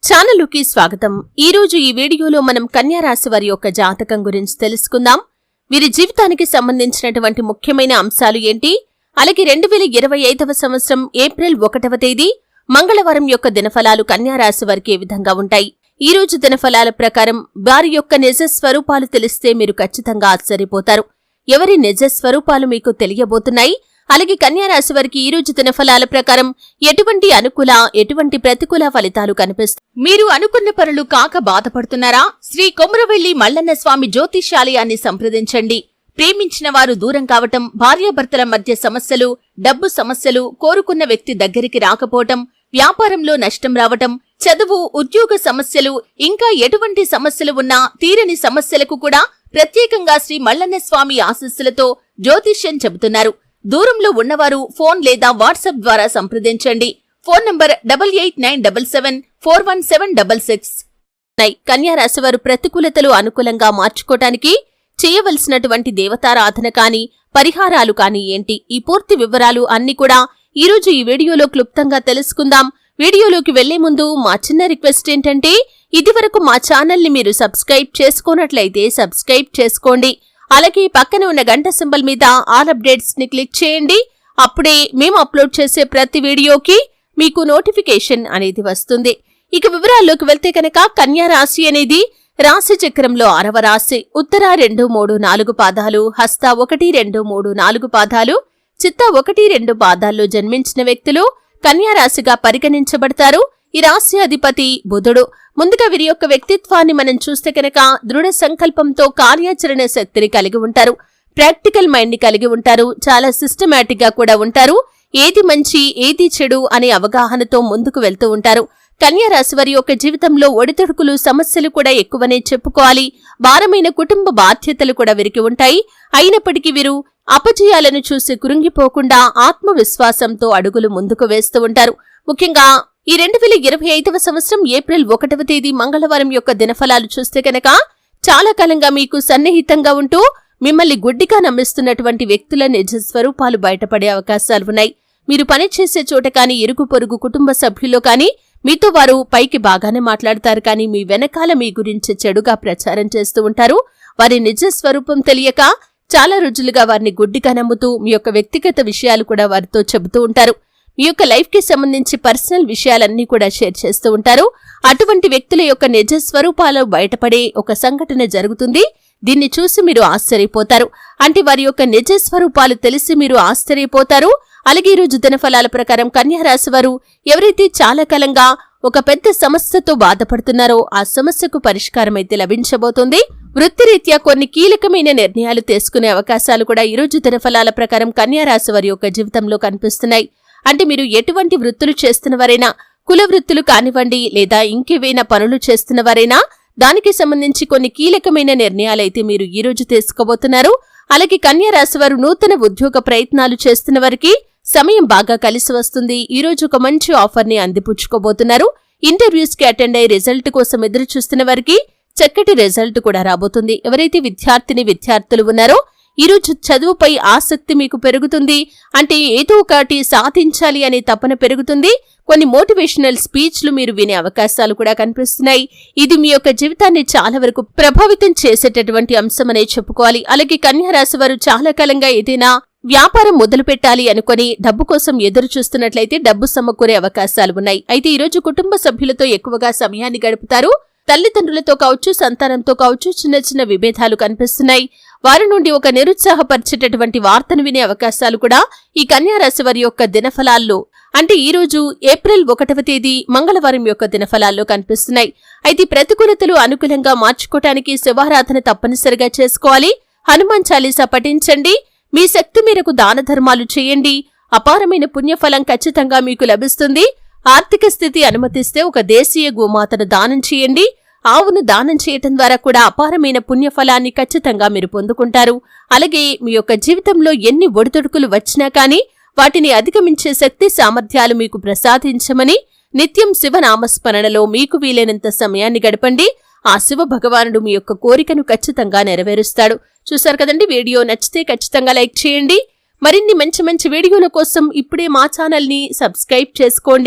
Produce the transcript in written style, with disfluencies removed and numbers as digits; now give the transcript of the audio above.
ఛానలుకి స్వాగతం. ఈ రోజు ఈ వీడియోలో మనం కన్యా రాశి వారి యొక్క జాతకం గురించి తెలుసుకుందాం. వీరి జీవితానికి సంబంధించినటువంటి ముఖ్యమైన అంశాలు ఏంటి, అలాగే 2025వ సంవత్సరం ఏప్రిల్ 1వ తేదీ మంగళవారం యొక్క దినఫలాలు కన్యా రాశి వారికి ఏ విధంగా ఉంటాయి. ఈ రోజు దినఫలాల ప్రకారం వారి యొక్క నిజ స్వరూపాలు తెలిస్తే మీరు ఖచ్చితంగా ఆశ్చర్యపోతారు. ఎవరి నిజ స్వరూపాలు మీకు తెలియబోతున్నాయి. అలాగే కన్యా రాశి వారికి ఈ రోజు దినఫలాల ప్రకారం ఎటువంటి అనుకూల ఎటువంటి ప్రతికూల ఫలితాలు కనిపిస్తాయి. మీరు అనుకున్న పనులు కాక బాధపడుతున్నారా? శ్రీ కొమురవెల్లి మల్లన్న స్వామి జ్యోతిష్యాలయాన్ని సంప్రదించండి. ప్రేమించిన వారు దూరం కావటం, భార్యాభర్తల మధ్య సమస్యలు, డబ్బు సమస్యలు, కోరుకున్న వ్యక్తి దగ్గరికి రాకపోవటం, వ్యాపారంలో నష్టం రావటం, చదువు, ఉద్యోగ సమస్యలు, ఇంకా ఎటువంటి సమస్యలు ఉన్నా తీరని సమస్యలకు కూడా ప్రత్యేకంగా శ్రీ మల్లన్న స్వామి ఆశీస్సులతో జ్యోతిష్యం చెబుతున్నారు. దూరంలో ఉన్నవారు ఫోన్ లేదా వాట్సాప్ ద్వారా సంప్రదించండి. Phone number 8897741766. కన్యా రాశి వారు ప్రతికూలతలు అనుకూలంగా మార్చుకోవటానికి చేయవలసినటువంటి దేవతారాధన కాని పరిహారాలు కాని ఏంటి, ఈ పూర్తి వివరాలు అన్ని కూడా ఈరోజు ఈ వీడియోలో క్లుప్తంగా తెలుసుకుందాం. వీడియోలోకి వెళ్లే ముందు మా చిన్న రిక్వెస్ట్ ఏంటంటే, ఇదివరకు మా ఛానల్ని మీరు సబ్స్క్రైబ్ చేసుకోనట్లయితే సబ్స్క్రైబ్ చేసుకోండి. అలాగే పక్కన ఉన్న గంట సింబల్ మీద ఆల్ అప్డేట్స్ ని క్లిక్ చేయండి. అప్పుడే మేము అప్లోడ్ చేసే ప్రతి వీడియోకి మీకు నోటిఫికేషన్ అనేది వస్తుంది. ఇక వివరాల్లోకి వెళ్తే కనుక కన్యా రాశి అనేది రాశి చక్రంలో 6వ రాశి. ఉత్తర 2, 3, 4 పాదాలు, హస్త 1, 2, 3, 4 పాదాలు, చిత్త 1, 2 పాదాల్లో జన్మించిన వ్యక్తులు కన్యా రాశిగా పరిగణించబడతారు. ఈ రాశి అధిపతి బుధుడు. ముందుగా వీరి యొక్క వ్యక్తిత్వాన్ని మనం చూస్తే కనుక దృఢ సంకల్పంతో కార్యాచరణ శక్తిని కలిగి ఉంటారు. ప్రాక్టికల్ మైండ్ ని కలిగి ఉంటారు. చాలా సిస్టమాటిక్ గా కూడా ఉంటారు. ఏది మంచి ఏది చెడు అనే అవగాహనతో ముందుకు వెళ్తూ ఉంటారు. కన్యా రాశి వారి యొక్క జీవితంలో ఒడిదుడుకులు, సమస్యలు కూడా ఎక్కువనే చెప్పుకోవాలి. భారమైన కుటుంబ బాధ్యతలు కూడా వీరికి ఉంటాయి. అయినప్పటికీ వీరు అపజయాలను చూసి కృంగిపోకుండా ఆత్మవిశ్వాసంతో అడుగులు ముందుకు వేస్తూ ఉంటారు. ముఖ్యంగా ఈ 2025వ సంవత్సరం ఏప్రిల్ 1వ తేదీ మంగళవారం యొక్క దినఫలాలు చూస్తే కనుక చాలా కాలంగా మీకు సన్నిహితంగా ఉంటూ మిమ్మల్ని గుడ్డిగా నమ్మిస్తున్నటువంటి వ్యక్తుల నిజ స్వరూపాలు బయటపడే అవకాశాలు ఉన్నాయి. మీరు పనిచేసే చోట కానీ, ఇరుగు పొరుగు కుటుంబ సభ్యుల్లో కానీ మీతో వారు పైకి బాగానే మాట్లాడతారు, కానీ మీ వెనకాల మీ గురించి చెడుగా ప్రచారం చేస్తూ ఉంటారు. వారి నిజ స్వరూపం తెలియక చాలా రోజులుగా వారిని గుడ్డిగా నమ్ముతూ మీ యొక్క వ్యక్తిగత విషయాలు కూడా వారితో చెబుతూ ఉంటారు. మీ యొక్క లైఫ్ కి సంబంధించి పర్సనల్ విషయాలన్నీ కూడా షేర్ చేస్తూ ఉంటారు. అటువంటి వ్యక్తుల యొక్క నిజ స్వరూపాలు బయటపడే ఒక సంఘటన జరుగుతుంది. దీన్ని చూసి మీరు ఆశ్చర్యపోతారు. అంటే వారి యొక్క నిజ స్వరూపాలు తెలిసి మీరు ఆశ్చర్యపోతారు. అలాగే ఈ రోజు దినఫలాల ప్రకారం కన్యా రాశి వారు ఎవరైతే చాలా కాలంగా ఒక పెద్ద సమస్యతో బాధపడుతున్నారో ఆ సమస్యకు పరిష్కారం అయితే లభించబోతుంది. వృత్తిరీత్యా కొన్ని కీలకమైన నిర్ణయాలు తీసుకునే అవకాశాలు కూడా ఈ రోజు దినఫలాల ప్రకారం కన్యా రాశి వారి యొక్క జీవితంలో కనిపిస్తున్నాయి. అంటే మీరు ఎటువంటి వృత్తులు చేస్తున్నవారైనా, కుల వృత్తులు కానివ్వండి లేదా ఇంకేవైనా పనులు చేస్తున్నవారైనా దానికి సంబంధించి కొన్ని కీలకమైన నిర్ణయాలైతే మీరు ఈ రోజు తీసుకోబోతున్నారు. అలాగే కన్యా రాశి వారు నూతన ఉద్యోగ ప్రయత్నాలు చేస్తున్న వారికి సమయం బాగా కలిసి వస్తుంది. ఈ రోజు ఒక మంచి ఆఫర్ ని అందిపుచ్చుకోబోతున్నారు. ఇంటర్వ్యూస్ కి అటెండ్ అయ్యి రిజల్ట్ కోసం ఎదురు చూస్తున్న వారికి చక్కటి రిజల్ట్ కూడా రాబోతుంది. ఎవరైతే విద్యార్థులు ఉన్నారో ఈ రోజు చదువుపై ఆసక్తి మీకు పెరుగుతుంది. అంటే ఏదో ఒకటి సాధించాలి అనే తపన పెరుగుతుంది. కొన్ని మోటివేషనల్ స్పీచ్లు మీరు వినే అవకాశాలు కూడా కనిపిస్తున్నాయి. ఇది మీ యొక్క జీవితాన్ని చాలా వరకు ప్రభావితం చేసేటటువంటి అంశమనే చెప్పుకోవాలి. అలాగే కన్యా రాశి వారు చాలా కాలంగా ఏదైనా వ్యాపారం మొదలు పెట్టాలి అనుకుని డబ్బు కోసం ఎదురు చూస్తున్నట్లయితే డబ్బు సమకూరే అవకాశాలు ఉన్నాయి. అయితే ఈ రోజు కుటుంబ సభ్యులతో ఎక్కువగా సమయాన్ని గడుపుతారు. తల్లిదండ్రులతో కావచ్చు, సంతానంతో కావచ్చు చిన్న చిన్న విభేదాలు కనిపిస్తున్నాయి. వారి నుండి ఒక నిరుత్సాహపరిచేటటువంటి వార్తను వినే అవకాశాలు కూడా ఈ కన్యా రాశి వారి యొక్క దినఫలాల్లో, అంటే ఈ రోజు ఏప్రిల్ 1వ తేదీ మంగళవారం యొక్క దినఫలాల్లో కనిపిస్తున్నాయి. అయితే ప్రతికూలతలు అనుకూలంగా మార్చుకోవటానికి శివారాధన తప్పనిసరిగా చేసుకోవాలి. హనుమాన్ చాలీసా పఠించండి. మీ శక్తి మేరకు దాన ధర్మాలు చేయండి. అపారమైన పుణ్యఫలం ఖచ్చితంగా మీకు లభిస్తుంది. ఆర్థిక స్థితి అనుమతిస్తే ఒక దేశీయ గోమాతను దానం చేయండి. ఆవును దానం చేయటం ద్వారా కూడా అపారమైన పుణ్యఫలాన్ని ఖచ్చితంగా మీరు పొందుకుంటారు. అలాగే మీ యొక్క జీవితంలో ఎన్ని ఒడిదుడుకులు వచ్చినా కానీ వాటిని అధిగమించే శక్తి సామర్థ్యాలు మీకు ప్రసాదించమని నిత్యం శివనామస్మరణలో మీకు వీలైనంత సమయాన్ని గడపండి. ఆ శివ భగవానుడు మీ యొక్క కోరికను ఖచ్చితంగా నెరవేరుస్తాడు. చూశారు కదండి. వీడియో నచ్చితే ఖచ్చితంగా లైక్ చేయండి. మరిన్ని మంచి వీడియోల కోసం ఇప్పుడే మా ఛానల్ ని సబ్స్క్రైబ్ చేసుకోండి.